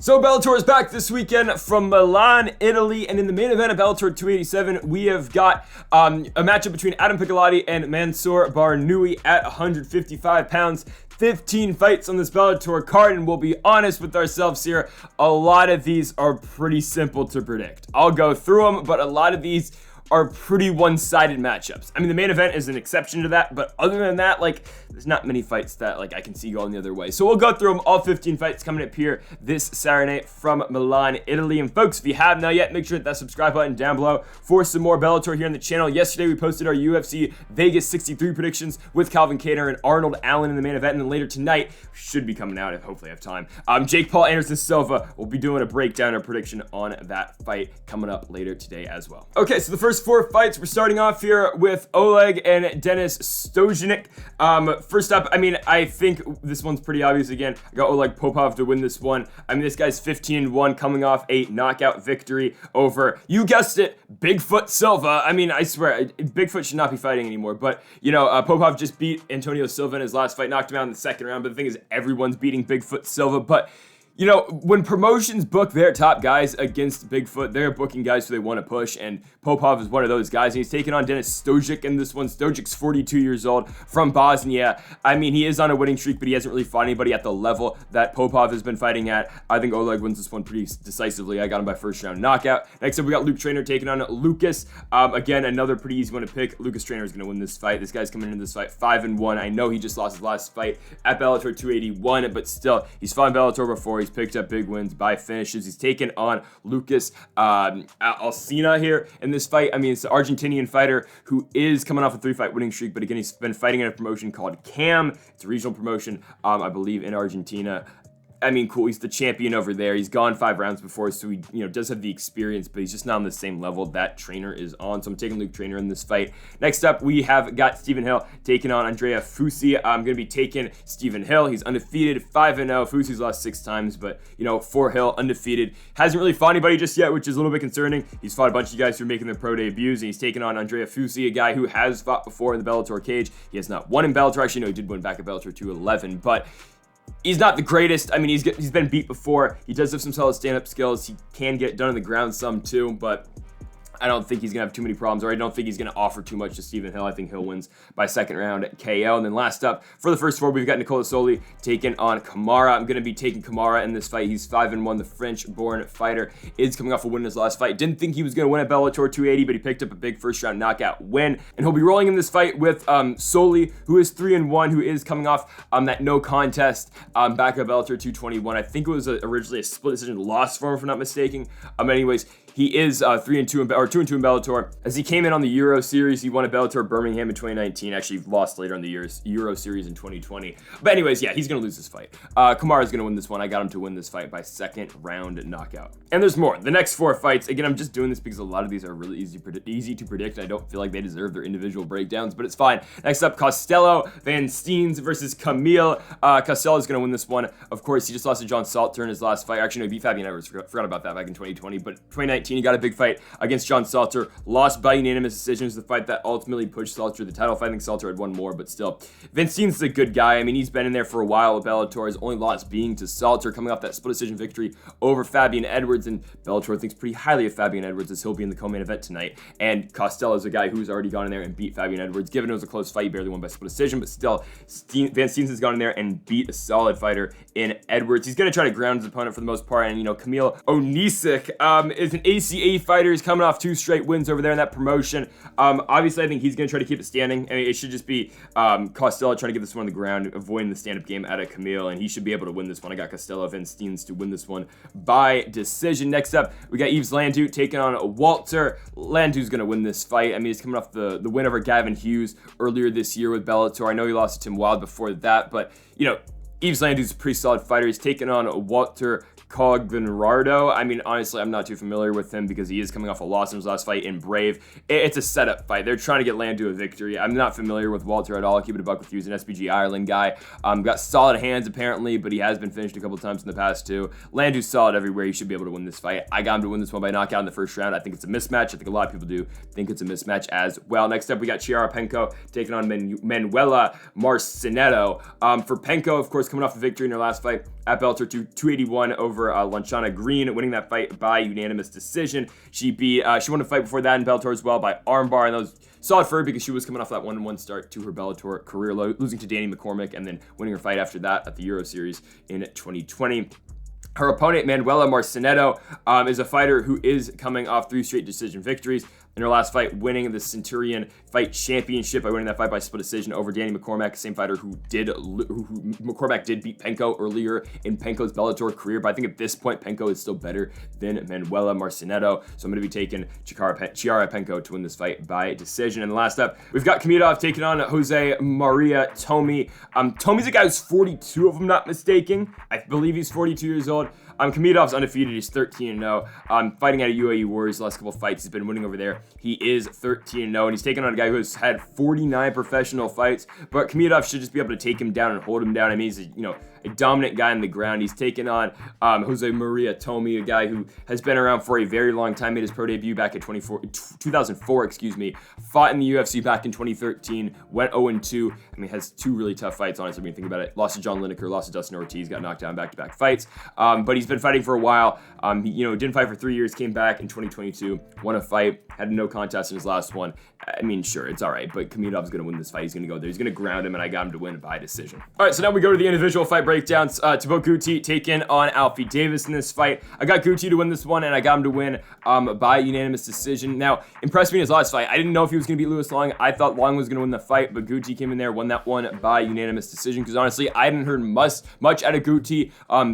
So Bellator is back this weekend from Milan, Italy, and in the main event of Bellator 287, we have got a matchup between Adam Piccolotti and Mansour Barnaoui at 155 pounds. 15 fights on this Bellator card, and we'll be honest with ourselves here, a lot of these are pretty simple to predict. I'll go through them, but a lot of these are pretty one-sided matchups. I mean, the main event is an exception to that, but other than that, there's not many fights that, I can see going the other way. So we'll go through them, all 15 fights coming up here this Saturday night from Milan, Italy. And folks, if you have not yet, make sure to hit that subscribe button down below for some more Bellator here on the channel. Yesterday, we posted our UFC Vegas 63 predictions with Calvin Kattar and Arnold Allen in the main event, and then later tonight, should be coming out if hopefully I have time, Jake Paul, Anderson Silva will be doing a breakdown or prediction on that fight coming up later today as well. Okay, so the first four fights, we're starting off here with Oleg and Denis Stojanik. First up, I think this one's pretty obvious again. I got Oleg Popov to win this one. This guy's 15-1 coming off a knockout victory over, you guessed it, Bigfoot Silva. I swear, Bigfoot should not be fighting anymore, but, Popov just beat Antonio Silva in his last fight, knocked him out in the second round, but the thing is, everyone's beating Bigfoot Silva, but when promotions book their top guys against Bigfoot, they're booking guys who they want to push, and Popov is one of those guys, and he's taking on Denis Stojic in this one. Stojic's 42 years old from Bosnia. He is on a winning streak, but he hasn't really fought anybody at the level that Popov has been fighting at. I think Oleg wins this one pretty decisively. I got him by first round knockout. Next up, we got Luke Traynor taking on Lucas. Again, another pretty easy one to pick. Lucas Traynor is going to win this fight. This guy's coming into this fight 5-1. I know he just lost his last fight at Bellator 281, but still, he's fought in Bellator before. He's picked up big wins by finishes. He's taken on Lucas Alcina here in this fight. It's an Argentinian fighter who is coming off a 3-fight winning streak, but again, he's been fighting in a promotion called CAM. It's a regional promotion, I believe, in Argentina. Cool, he's the champion over there. He's gone 5 rounds before, so he, does have the experience, but he's just not on the same level that Traynor is on. So I'm taking Luke Traynor in this fight. Next up, we have got Stephen Hill taking on Andrea Fusi. I'm going to be taking Stephen Hill. He's undefeated, 5-0. Fusi's lost 6 times, but, for Hill, undefeated. Hasn't really fought anybody just yet, which is a little bit concerning. He's fought a bunch of guys who are making their pro debuts, and he's taking on Andrea Fusi, a guy who has fought before in the Bellator cage. He has not won in Bellator. Actually, no, he did win back at Bellator 211, but he's not the greatest. He's been beat before. He does have some solid stand-up skills. He can get done on the ground some too, but I don't think he's going to have too many problems, or I don't think he's going to offer too much to Stephen Hill. I think Hill wins by second round KO. And then last up, for the first four, we've got Nicola Soli taking on Kamara. I'm going to be taking Kamara in this fight. He's 5-1. The French-born fighter is coming off a win in his last fight. Didn't think he was going to win at Bellator 280, but he picked up a big first-round knockout win. And he'll be rolling in this fight with Soli, who is 3-1, who is coming off that no contest back at Bellator 221. I think it was originally a split decision loss for him, if I'm not mistaken. Anyways, he is 2-2 in Bellator. As he came in on the Euro Series, he won at Bellator Birmingham in 2019. Actually, lost later on the Euro Series in 2020. But anyways, yeah, he's going to lose this fight. Kamara's going to win this one. I got him to win this fight by second round knockout. And there's more. The next 4 fights, again, I'm just doing this because a lot of these are really easy to predict. I don't feel like they deserve their individual breakdowns, but it's fine. Next up, Costello Van Steens versus Camille. Costello is going to win this one. Of course, he just lost to John Salter in his last fight. Actually, no, he beat Fabian Edwards. Forgot about that back in 2020. But 2019, he got a big fight against John Salter. Lost by unanimous decision. Is the fight that ultimately pushed Salter to the title fight. I think Salter had won more, but still. Van Steens is a good guy. He's been in there for a while with Bellator. His only loss being to Salter, coming off that split decision victory over Fabian Edwards. And Bellator thinks pretty highly of Fabian Edwards, as he'll be in the co-main event tonight. And Costello is a guy who's already gone in there and beat Fabian Edwards. Given it was a close fight, he barely won by split decision, but still, Van Steens has gone in there and beat a solid fighter in Edwards. He's going to try to ground his opponent for the most part. And, Camille Onisik is an ACA fighter. He's coming off 2 straight wins over there in that promotion. Obviously, I think he's going to try to keep it standing. It should just be Costello trying to get this one on the ground, avoiding the stand-up game out of Camille, and he should be able to win this one. I got Costello Van Steens to win this one by decision. Next up, we got Yves Landu taking on Walter. Landu's going to win this fight. He's coming off the win over Gavin Hughes earlier this year with Bellator. I know he lost to Tim Wilde before that, but, Yves Landu's a pretty solid fighter. He's taking on Walter Cognardo. Honestly, I'm not too familiar with him because he is coming off a loss in his last fight in Brave. It's a setup fight. They're trying to get Landu a victory. I'm not familiar with Walter at all. I'll keep it a buck with you. He's an SPG Ireland guy. Got solid hands apparently, but he has been finished a couple times in the past too. Landu's solid everywhere. He should be able to win this fight. I got him to win this one by knockout in the first round. I think it's a mismatch. I think a lot of people do think it's a mismatch as well. Next up, we got Chiara Penko taking on Manuela Marcinetto. For Penko, of course, coming off a victory in her last fight at Bellator 281 over over Lanchana Green, winning that fight by unanimous decision. She won a fight before that in Bellator as well by armbar, and that was solid for her because she was coming off that 1-1 start to her Bellator career, losing to Danny McCormick and then winning her fight after that at the Euro Series in 2020. Her opponent, Manuela Marcinetto, is a fighter who is coming off 3 straight decision victories. In her last fight, winning the Centurion Fight Championship by winning that fight by split decision over Danny McCormack, same fighter who McCormack did beat Penko earlier in Penko's Bellator career. But I think at this point, Penko is still better than Manuela Marcinetto. So I'm going to be taking Chiara Penko to win this fight by decision. And last up, we've got Kamidov taking on Jose Maria Tomi. Tomi's a guy who's 42, if I'm not mistaken. I believe he's 42 years old. Kamidov's undefeated. He's 13-0. Fighting out of UAE Warriors the last couple of fights. He's been winning over there. He is 13-0, and he's taking on a guy who has had 49 professional fights. But Kamidov should just be able to take him down and hold him down. I mean, he's a dominant guy on the ground. He's taken on Jose Maria Tomi, a guy who has been around for a very long time. Made his pro debut back in 2004. Fought in the UFC back in 2013. Went 0-2. I mean, has 2 really tough fights, honestly, when you think about it. Lost to John Lineker, lost to Dustin Ortiz, got knocked down back-to-back fights. But he's been fighting for a while. He, didn't fight for 3 years, came back in 2022, won a fight, had no contest in his last one. I mean, sure, it's all right, but Kamidov's going to win this fight. He's going to go there. He's going to ground him, and I got him to win by decision. All right, so now we go to the individual fight breakdowns. Thibaut Gouti taking on Alfie Davis in this fight. I got Gouti to win this one, and I got him to win by unanimous decision. Now, impressed me in his last fight. I didn't know if he was going to beat Lewis Long. I thought Long was going to win the fight, but Gouti came in there, won that one by unanimous decision, because honestly, I hadn't heard much out of Gouti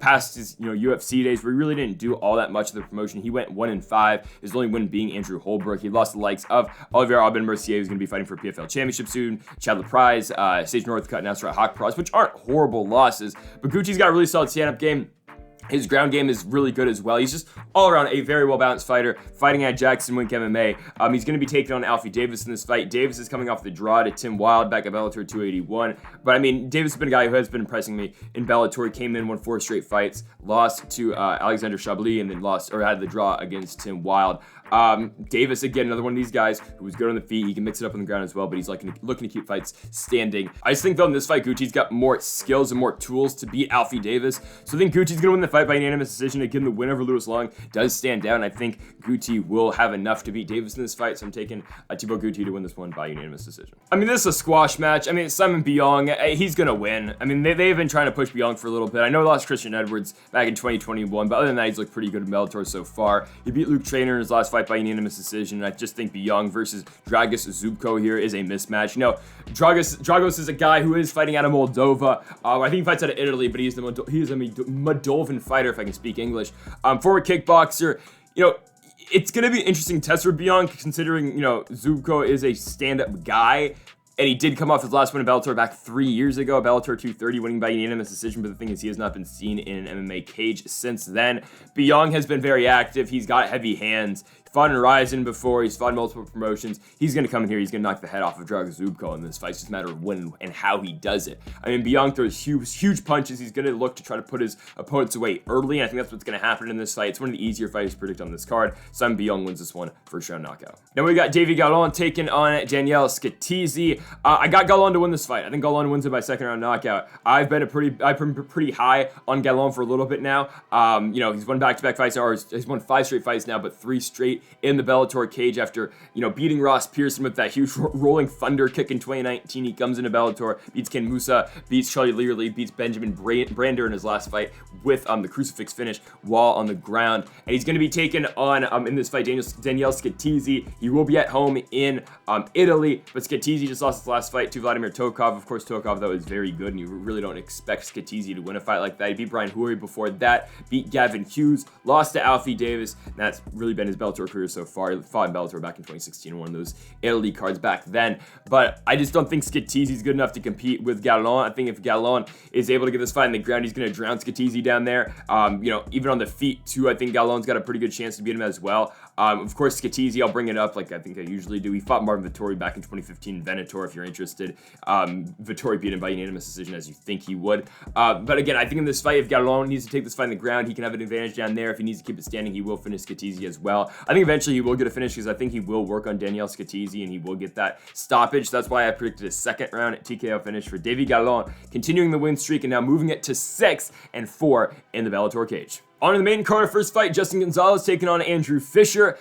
past his UFC days, where he really didn't do all that much of the promotion. He went 1-5, his only win being Andrew Holbrook. He lost the likes of Olivier Aubin-Mercier, who's going to be fighting for PFL Championship soon, Chad LaPrise, Sage Northcutt, and Nasrat Haqparast, which aren't horrible losses, but Gucci's got a really solid stand-up game. His ground game is really good as well. He's just all around a very well-balanced fighter, fighting at Jackson Wink MMA. He's going to be taking on Alfie Davis in this fight. Davis is coming off the draw to Tim Wilde back at Bellator 281. But, I mean, Davis has been a guy who has been impressing me in Bellator. He came in, won 4 straight fights, lost to Alexander Chablis, and then had the draw against Tim Wilde. Davis, again, another one of these guys who was good on the feet. He can mix it up on the ground as well, but he's looking to keep fights standing. I just think, though, in this fight, Gucci's got more skills and more tools to beat Alfie Davis. So I think Gucci's going to win the fight by unanimous decision. Again, the win over Lewis Long does stand down. I think Gouti will have enough to beat Davis in this fight, so I'm taking Thibaut Gouti to win this one by unanimous decision. I mean, this is a squash match. I mean, Simon Biyong, he's going to win. I mean, they've been trying to push Biyong for a little bit. I know he lost Christian Edwards back in 2021, but other than that, he's looked pretty good in Bellator so far. He beat Luke Traynor in his last fight by unanimous decision. And I just think Biyong versus Dragos Zubco here is a mismatch. Dragos is a guy who is fighting out of Moldova. I think he fights out of Italy, but he's a Moldovan fighter, if I can speak English. Former kickboxer. It's going to be an interesting test for Biyong, considering, Zubco is a stand-up guy. And he did come off his last win in Bellator back 3 years ago, Bellator 230, winning by unanimous decision. But the thing is, he has not been seen in an MMA cage since then. Biyong has been very active. He's got heavy hands. He fought in Ryzen before. He's fought in multiple promotions. He's going to come in here. He's going to knock the head off of Dragos Zubco in this fight. It's just a matter of when and how he does it. I mean, Biyong throws huge punches. He's going to look to try to put his opponents away early. And I think that's what's going to happen in this fight. It's one of the easier fights to predict on this card. Simon Biyong wins this one, first round knockout. Now we got Davy Gallon taking on Danielle Scatizzi. I got Gallon to win this fight. I think Gallon wins it by second round knockout. I've been pretty high on Gallon for a little bit now. He's won back-to-back fights now, or he's won 5 straight fights now, but 3 straight in the Bellator cage after, beating Ross Pearson with that huge rolling thunder kick in 2019. He comes into Bellator, beats Ken Musa, beats Charlie Learley, beats Benjamin Brander in his last fight with the crucifix finish while on the ground. And he's going to be taken on, in this fight, Danielle Scatizzi. He will be at home in Italy, but Scatizzi just lost his last fight to Vladimir Tokov. Of course, Tokov, though, is very good, and you really don't expect Scatizzi to win a fight like that. He beat Brian Hoory before that, beat Gavin Hughes, lost to Alfie Davis, and that's really been his Bellator career so far. He fought in Bellator back in 2016, one of those Italy cards back then. But I just don't think Scatizzi's good enough to compete with Gallon. I think if Gallon is able to get this fight in the ground, he's going to drown Scatizzi down there. Even on the feet, too, I think Gallon's got a pretty good chance to beat him as well. Of course, Scatizzi, I'll bring it up like I think I usually do. He fought Marvin Vettori back in 2015 in Venator, if you're interested. Vettori beat him by unanimous decision, as you think he would. But again, I think in this fight, if Gallon needs to take this fight in the ground, he can have an advantage down there. If he needs to keep it standing, he will finish Scatizzi as well. I think eventually he will get a finish because I think he will work on Daniel Scatizzi and he will get that stoppage. That's why I predicted a second round TKO finish for Davy Gallon, continuing the win streak and now moving it to 6-4 in the Bellator cage. On to the main card, first fight, Justin Gonzales taking on Andrew Fisher.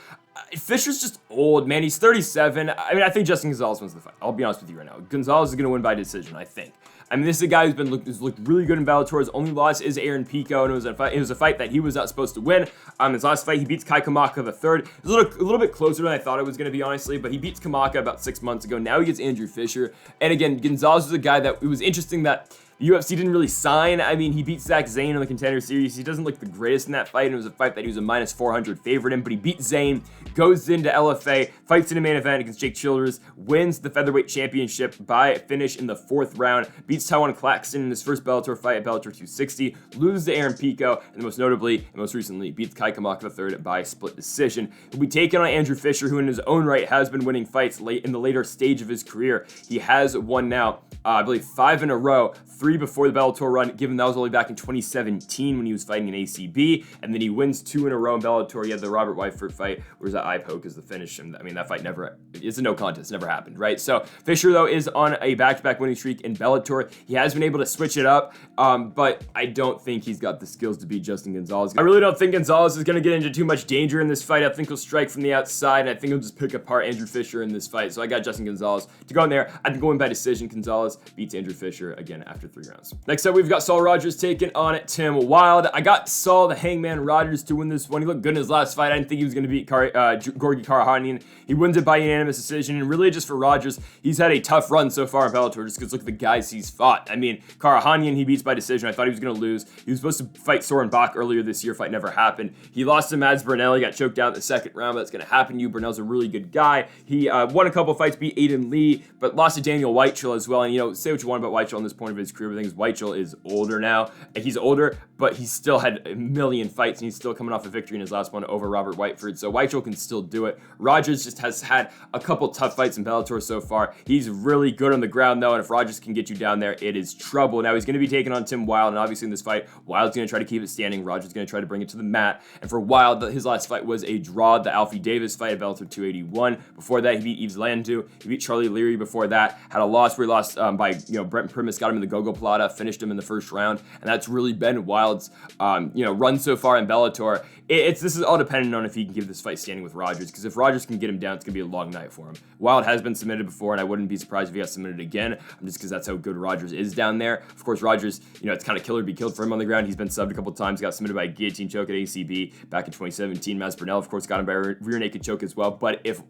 Fisher's just old, man. He's 37. I mean, I think Justin Gonzales wins the fight. I'll be honest with you right now. Gonzales is going to win by decision, I think. I mean, this is a guy who's looked really good in Bellator. His only loss is Aaron Pico, and it was a fight that he was not supposed to win. His last fight, he beats Kai Kamaka III. It was a little bit closer than I thought it was going to be, honestly, but he beats Kamaka about 6 months ago. Now he gets Andrew Fisher. And again, Gonzales was a guy that it was interesting that the UFC didn't really sign. I mean, he beat Zach Zane in the Contender Series. He doesn't look the greatest in that fight, and it was a fight that he was a minus 400 favorite in, but he beat Zane, goes into LFA, fights in a main event against Jake Childers, wins the featherweight championship by finish in the 4th round, beats Taiwan Claxton in his first Bellator fight at Bellator 260, loses to Aaron Pico, and most notably, and most recently, beats Kai Kamaka III by split decision. He'll be taking on Andrew Fisher, who in his own right has been winning fights late in the later stage of his career. He has won now, I believe, 5 in a row, 3 before the Bellator run, given that was only back in 2017 when he was fighting in ACB, and then he wins 2 in a row in Bellator. He had the Robert Whiteford fight, where that eye poke is the finish, and I mean, that fight it's a no contest, never happened, right? So Fisher, though, is on a back-to-back winning streak in Bellator. He has been able to switch it up, but I don't think he's got the skills to beat Justin Gonzales. I really don't think Gonzales is going to get into too much danger in this fight. I think he'll strike from the outside, and I think he'll just pick apart Andrew Fisher in this fight. So I got Justin Gonzales to go in there. I think going by decision, Gonzales beats Andrew Fisher again after 3 rounds. Next up, we've got Saul Rogers taking on Tim Wilde. I got Saul the Hangman Rogers to win this one. He looked good in his last fight. I didn't think he was going to beat Gorgi Karahanian. He wins it by unanimous decision, and really just for Rogers, he's had a tough run so far in Bellator just because look at the guys he's fought. I mean, Karahanian he beats by decision. I thought he was going to lose. He was supposed to fight Soren Bach earlier this year. Fight never happened. He lost to Mads Burnell. He got choked out in the 2nd round, but that's going to happen to you. Burnell's a really good guy. He won a couple fights, beat Aiden Lee, but lost to Daniel Weichel as well. And, you know, say what you want about Weichel on this point of his career, but the thing is Weichel is older now. He's older, but he's still had a million fights, and he's still coming off a victory in his last one over Robert Whiteford. So Weichel can still do it. Rogers just has had a couple tough fights in Bellator so far. He's really good on the ground, though, and if Rogers can get you down there, it is trouble. Now, he's going to be taking on Tim Wilde, and obviously in this fight, Wilde's going to try to keep it standing. Rogers is going to try to bring it to the mat. And for Wilde, his last fight was a draw, the Alfie Davis fight at Bellator 281. Before that, he beat Yves Landu. He beat Charlie Leary before that. Had a loss where he lost by, Brent Primus got him in the Gogo Plata, finished him in the 1st round, and that's really been Wilde's, run so far in Bellator. This is all dependent on if he can keep this fight standing with Rogers, because if Rogers can get him down, it's going to be a long night for him. Wilde has been submitted before, and I wouldn't be surprised if he got submitted again, just because that's how good Rogers is down there. Of course, Rogers, it's kind of kill or be killed for him on the ground. He's been subbed a couple times, got submitted by a guillotine choke at ACB back in 2017. Mads Burnell, of course, got him by a rear naked choke as well, but if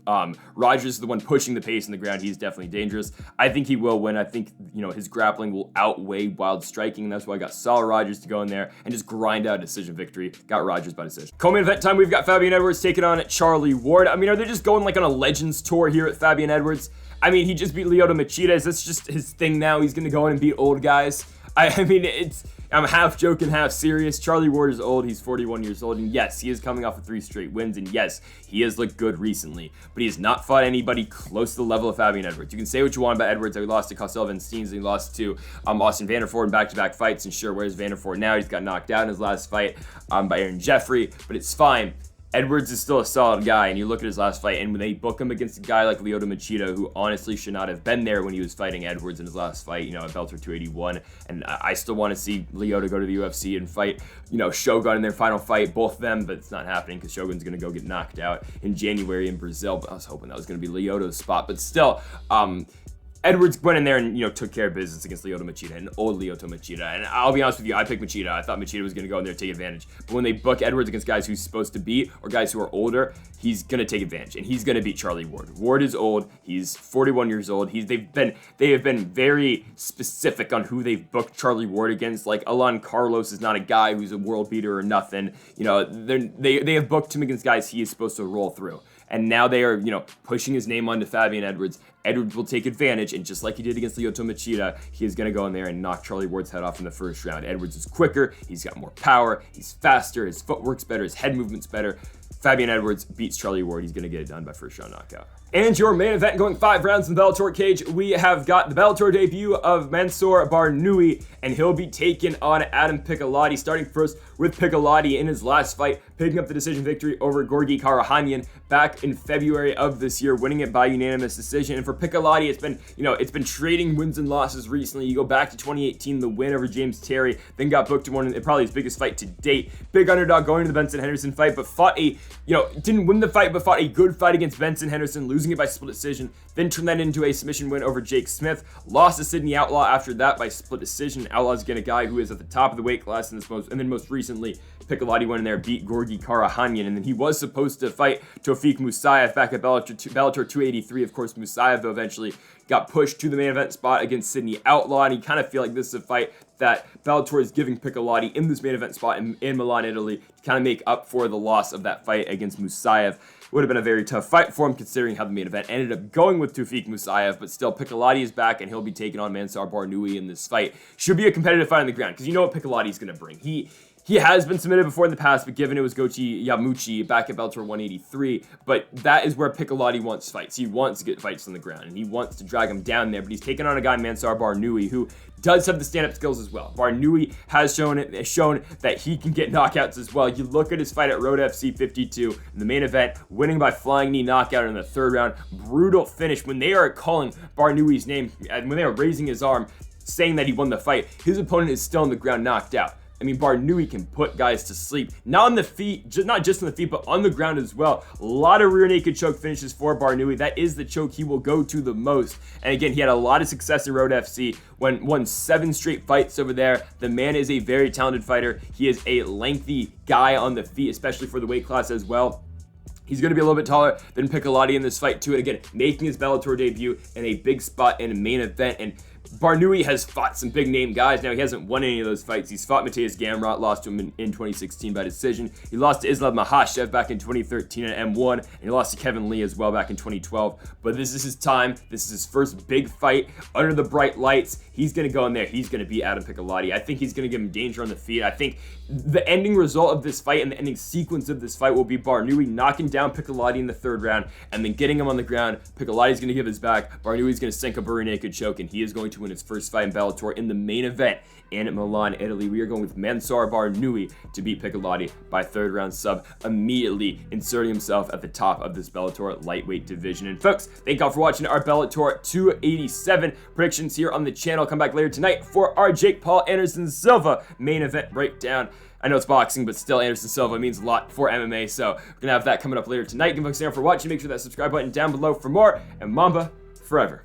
Rogers is the one pushing the pace on the ground, he's definitely dangerous. I think he will win. I think, his grappling will outweigh Wilde's striking, and that's why I got Saul Rogers to go in there and just grind out a decision victory. Got Rogers by decision. Co-main event time, we've got Fabian Edwards taking on Charlie Ward. I mean, are they just going like on a Legends tour here at Fabian Edwards? I mean, he just beat Lyoto Machida. Is this just his thing now? He's going to go in and beat old guys? I mean, I'm half joking, half serious. Charlie Ward is old. He's 41 years old. And yes, he is coming off of 3 straight wins. And yes, he has looked good recently. But he has not fought anybody close to the level of Fabian Edwards. You can say what you want about Edwards. He lost to Costel Van Steens. He lost to Austin Vanderford in back-to-back fights. And sure, where's Vanderford now? He's got knocked out in his last fight by Aaron Jeffrey. But it's fine. Edwards is still a solid guy, and you look at his last fight, and when they book him against a guy like Lyoto Machida, who honestly should not have been there when he was fighting Edwards in his last fight, at Bellator 281, and I still want to see Lyoto go to the UFC and fight, Shogun in their final fight, both of them, but it's not happening because Shogun's going to go get knocked out in January in Brazil, but I was hoping that was going to be Lyoto's spot, but still, Edwards went in there and, took care of business against Lyoto Machida, an old Lyoto Machida. And I'll be honest with you, I picked Machida. I thought Machida was going to go in there and take advantage. But when they book Edwards against guys who's supposed to beat or guys who are older, he's going to take advantage. And he's going to beat Charlie Ward. Ward is old. He's 41 years old. They have been very specific on who they've booked Charlie Ward against. Like, Alan Carlos is not a guy who's a world beater or nothing. They have booked him against guys he is supposed to roll through. And now they are, pushing his name onto Fabian Edwards. Edwards will take advantage, and just like he did against Lyoto Machida, he is going to go in there and knock Charlie Ward's head off in the 1st round. Edwards is quicker, he's got more power, he's faster, his footwork's better, his head movement's better. Fabian Edwards beats Charlie Ward. He's going to get it done by 1st round knockout. And your main event going 5 rounds in the Bellator cage, we have got the Bellator debut of Mansour Barnaoui, and he'll be taking on Adam Piccolotti, starting first with Piccolotti in his last fight, picking up the decision victory over Gorgi Karahanyan back in February of this year, winning it by unanimous decision. And for Piccolotti, it's been trading wins and losses recently. You go back to 2018, the win over James Terry, then got booked in probably his biggest fight to date. Big underdog going to the Benson Henderson fight, but didn't win the fight, but fought a good fight against Benson Henderson, losing it by split decision, then turned that into a submission win over Jake Smith. Lost to Sydney Outlaw after that by split decision. Outlaw's again a guy who is at the top of the weight class in this and then most recently, Piccolotti went in there, beat Gorgi Karahanyan, and then he was supposed to fight Tofik Musayev back at Bellator 283. Of course, Musayev though eventually got pushed to the main event spot against Sydney Outlaw, and you kind of feel like this is a fight that Bellator is giving Piccolotti in this main event spot in Milan, Italy, to kind of make up for the loss of that fight against Musayev. Would have been a very tough fight for him considering how the main event ended up going with Tofik Musayev, but still Piccolotti is back and he'll be taking on Mansour Barnaoui in this fight. Should be a competitive fight on the ground because you know what Piccolotti is going to bring. He has been submitted before in the past, but given it was Gouti Yamuchi back at Bellator 183, but that is where Piccolotti wants fights. He wants to get fights on the ground, and he wants to drag him down there, but he's taking on a guy, Mansour Barnaoui, who does have the stand-up skills as well. Barnaoui has shown that he can get knockouts as well. You look at his fight at Road FC 52 in the main event, winning by flying knee knockout in the 3rd round. Brutal finish. When they are calling Barnaoui's name, and when they are raising his arm, saying that he won the fight, his opponent is still on the ground knocked out. I mean, Barnaoui can put guys to sleep. Not on the feet, not just on the feet, but on the ground as well. A lot of rear naked choke finishes for Barnaoui. That is the choke he will go to the most. And again, he had a lot of success in Road FC, won 7 straight fights over there. The man is a very talented fighter. He is a lengthy guy on the feet, especially for the weight class as well. He's going to be a little bit taller than Piccolotti in this fight too. And again, making his Bellator debut in a big spot in a main event. And Barnaoui has fought some big name guys. Now, he hasn't won any of those fights. He's fought Mateusz Gamrot, lost to him in 2016 by decision. He lost to Islam Makhachev back in 2013 at M1, and he lost to Kevin Lee as well back in 2012. But this is his time. This is his first big fight under the bright lights. He's going to go in there. He's going to beat Adam Piccolotti. I think he's going to give him danger on the feet. I think the ending result of this fight and the ending sequence of this fight will be Barnaoui knocking down Piccolotti in the 3rd round and then getting him on the ground. Piccolotti's going to give his back. Barnaoui's going to sink a rear naked choke, and he is going to win his first fight in Bellator in the main event in Milan, Italy. We are going with Mansour Barnaoui to beat Piccolotti by 3rd round sub, immediately inserting himself at the top of this Bellator lightweight division. And folks, thank y'all for watching our Bellator 287 predictions here on the channel. Come back later tonight for our Jake Paul Anderson Silva main event breakdown. I know it's boxing, but still, Anderson Silva means a lot for MMA, so we're going to have that coming up later tonight. Thank you for watching. Make sure that subscribe button down below for more, and Mamba forever.